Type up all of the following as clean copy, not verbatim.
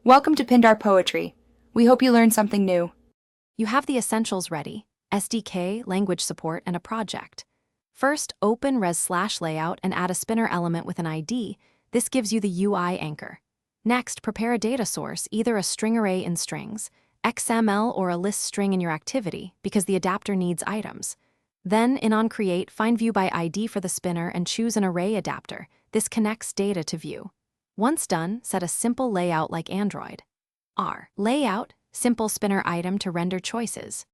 Welcome to Pindar Poetry. We hope you learned something new. You have the essentials ready: SDK, language support, and a project. First, open res/layout and add a spinner element with an ID. This gives you the UI anchor. Next, prepare a data source, either a string array in strings, XML, or a list string in your activity, because the adapter needs items. Then, in onCreate, find view by ID for the spinner and choose an array adapter. This connects data to view. Once done, set a simple layout like Android. Layout, simple spinner item to render choices.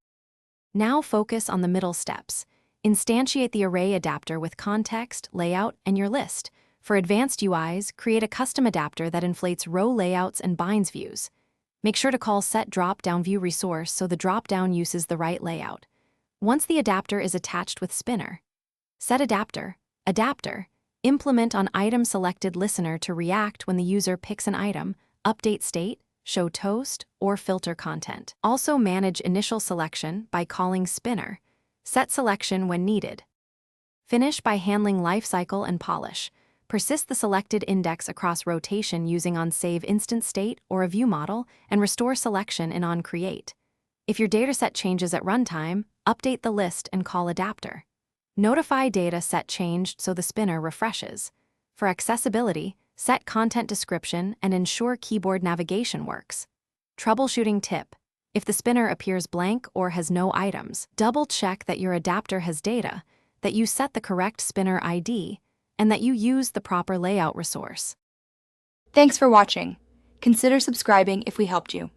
Now focus on the middle steps. Instantiate the array adapter with context, layout, and your list. For advanced UIs, create a custom adapter that inflates row layouts and binds views. Make sure to call set drop-down view resource so the drop-down uses the right layout. Once the adapter is attached with spinner, set adapter, implement on item selected listener to react when the user picks an item, update state, show toast, or filter content. Also manage initial selection by calling spinner. Set selection when needed. Finish by handling lifecycle and polish. Persist the selected index across rotation using onSave instant state or a view model, and restore selection in onCreate. If your dataset changes at runtime, update the list and call adapter. Notify data set changed so the spinner refreshes. For accessibility, set content description and ensure keyboard navigation works. Troubleshooting tip: if the spinner appears blank or has no items, double-check that your adapter has data, that you set the correct spinner ID, and that you use the proper layout resource. Thanks for watching. Consider subscribing if we helped you.